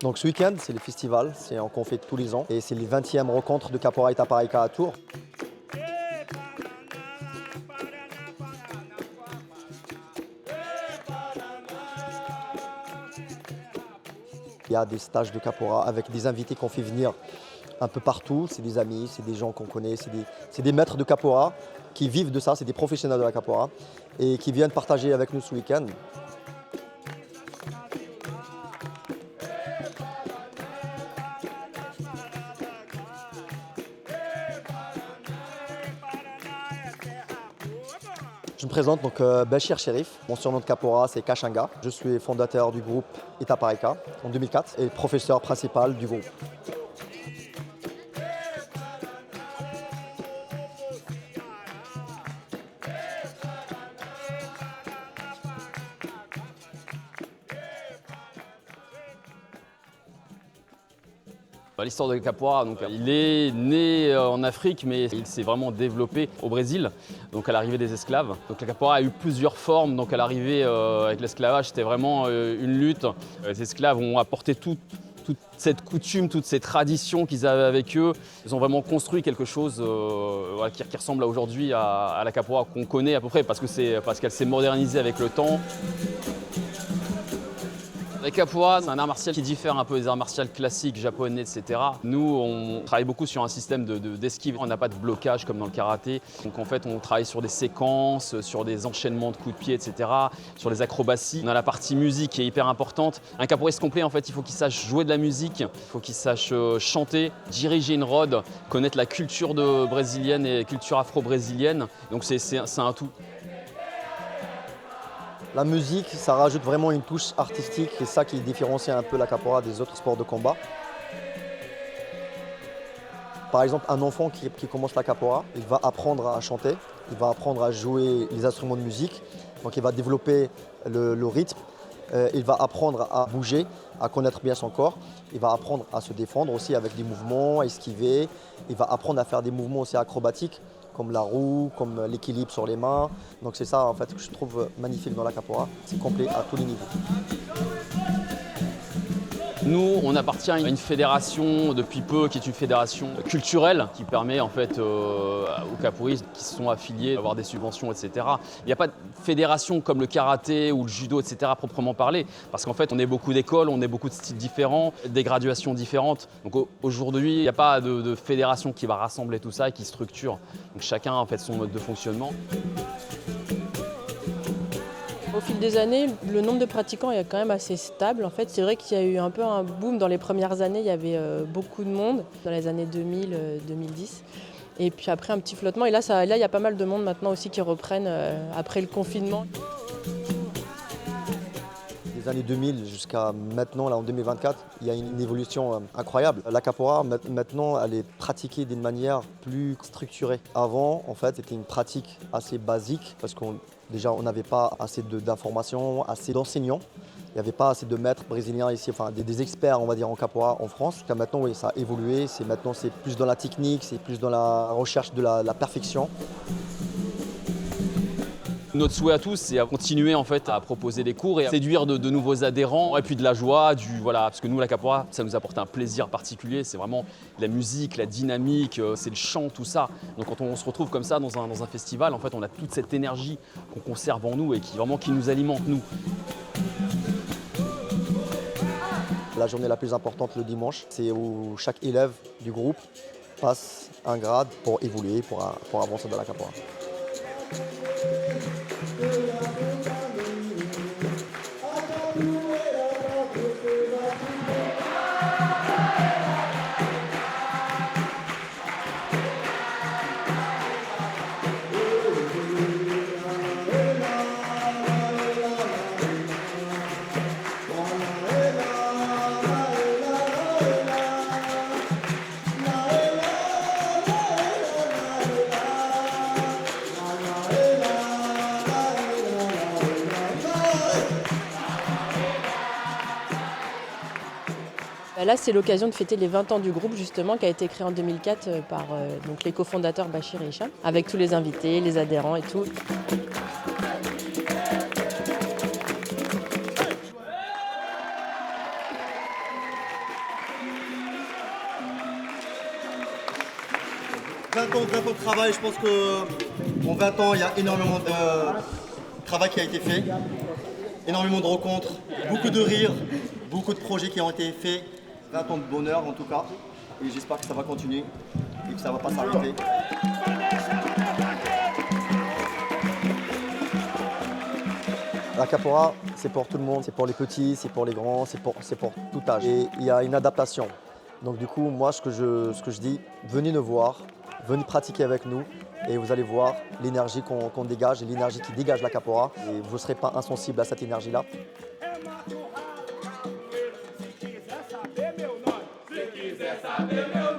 Donc ce week-end, c'est le festival, qu'on fait tous les ans. Et c'est les 20e rencontres de Capoeira Itaparica à Tours. Il y a des stages de Capoeira avec des invités qu'on fait venir un peu partout. C'est des amis, c'est des gens qu'on connaît, c'est des maîtres de Capoeira qui vivent de ça, c'est des professionnels de la Capoeira et qui viennent partager avec nous ce week-end. Je me présente donc Bachir Cherif. Mon surnom de Capoeira c'est Kachanga. Je suis fondateur du groupe Itaparica en 2004 et professeur principal du groupe. L'histoire de Capoeira, donc, il est né en Afrique, mais il s'est vraiment développé au Brésil, donc à l'arrivée des esclaves. Donc la Capoeira a eu plusieurs formes, donc à l'arrivée avec l'esclavage, c'était vraiment une lutte. Les esclaves ont apporté toute cette coutume, toutes ces traditions qu'ils avaient avec eux. Ils ont vraiment construit quelque chose qui ressemble aujourd'hui à la Capoeira qu'on connaît à peu près, parce qu'elle s'est modernisée avec le temps. La Capoeira, c'est un art martial qui diffère un peu des arts martiaux classiques, japonais, etc. Nous, on travaille beaucoup sur un système d'esquive. On n'a pas de blocage comme dans le karaté. Donc en fait, on travaille sur des séquences, sur des enchaînements de coups de pied, etc. Sur les acrobaties. On a la partie musique qui est hyper importante. Un capoeiriste complet, en fait, il faut qu'il sache jouer de la musique, il faut qu'il sache chanter, diriger une rode, connaître la culture brésilienne et culture afro-brésilienne. Donc c'est un tout. La musique, ça rajoute vraiment une touche artistique et ça qui différencie un peu la Capoeira des autres sports de combat. Par exemple, un enfant qui commence la Capoeira, il va apprendre à chanter, il va apprendre à jouer les instruments de musique, donc il va développer le rythme, il va apprendre à bouger, à connaître bien son corps, il va apprendre à se défendre aussi avec des mouvements, à esquiver, il va apprendre à faire des mouvements aussi acrobatiques, comme la roue, comme l'équilibre sur les mains. Donc c'est ça en fait que je trouve magnifique dans la Capoeira, c'est complet à tous les niveaux. Nous, on appartient à une fédération depuis peu qui est une fédération culturelle qui permet en fait aux capoeiristes qui sont affiliés d'avoir des subventions, etc. Il n'y a pas de fédération comme le karaté ou le judo, etc. proprement parlé, parce qu'en fait on est beaucoup d'écoles, on est beaucoup de styles différents, des graduations différentes. Donc aujourd'hui, il n'y a pas de fédération qui va rassembler tout ça et qui structure. Donc chacun a en fait son mode de fonctionnement. Au fil des années, le nombre de pratiquants est quand même assez stable. En fait, c'est vrai qu'il y a eu un peu un boom dans les premières années. Il y avait beaucoup de monde dans les années 2000, 2010. Et puis après, un petit flottement. Et là, il y a pas mal de monde maintenant aussi qui reprennent après le confinement. Des années 2000 jusqu'à maintenant, là en 2024, il y a une évolution incroyable. La Capoeira, maintenant, elle est pratiquée d'une manière plus structurée. Avant, en fait, c'était une pratique assez basique parce déjà, on n'avait pas assez d'informations, assez d'enseignants. Il n'y avait pas assez de maîtres brésiliens ici, enfin des experts, on va dire, en Capoeira en France. Jusqu'à maintenant, oui, ça a évolué. Maintenant, c'est plus dans la technique, c'est plus dans la recherche de la perfection. Notre souhait à tous, c'est à continuer en fait à proposer des cours et à séduire de nouveaux adhérents et puis de la joie, parce que nous la Capoeira, ça nous apporte un plaisir particulier, c'est vraiment la musique, la dynamique, c'est le chant, tout ça. Donc quand on se retrouve comme ça dans un festival, en fait on a toute cette énergie qu'on conserve en nous et qui nous alimente nous. La journée la plus importante le dimanche, c'est où chaque élève du groupe passe un grade pour évoluer, pour avancer dans la Capoeira. Là, c'est l'occasion de fêter les 20 ans du groupe, justement, qui a été créé en 2004 par les cofondateurs Bachir et Hicham, avec tous les invités, les adhérents et tout. 20 ans de travail, je pense qu'en 20 ans, il y a énormément de travail qui a été fait, énormément de rencontres, beaucoup de rires, beaucoup de projets qui ont été faits, 20 ans de bonheur en tout cas, et j'espère que ça va continuer et que ça ne va pas s'arrêter. La capoeira, c'est pour tout le monde, c'est pour les petits, c'est pour les grands, c'est pour tout âge. Et il y a une adaptation. Donc du coup, moi, ce que je dis, venez nous voir, venez pratiquer avec nous et vous allez voir l'énergie qu'on dégage et l'énergie qui dégage la capoeira. Et vous ne serez pas insensible à cette énergie-là. Se quiser saber meu nome.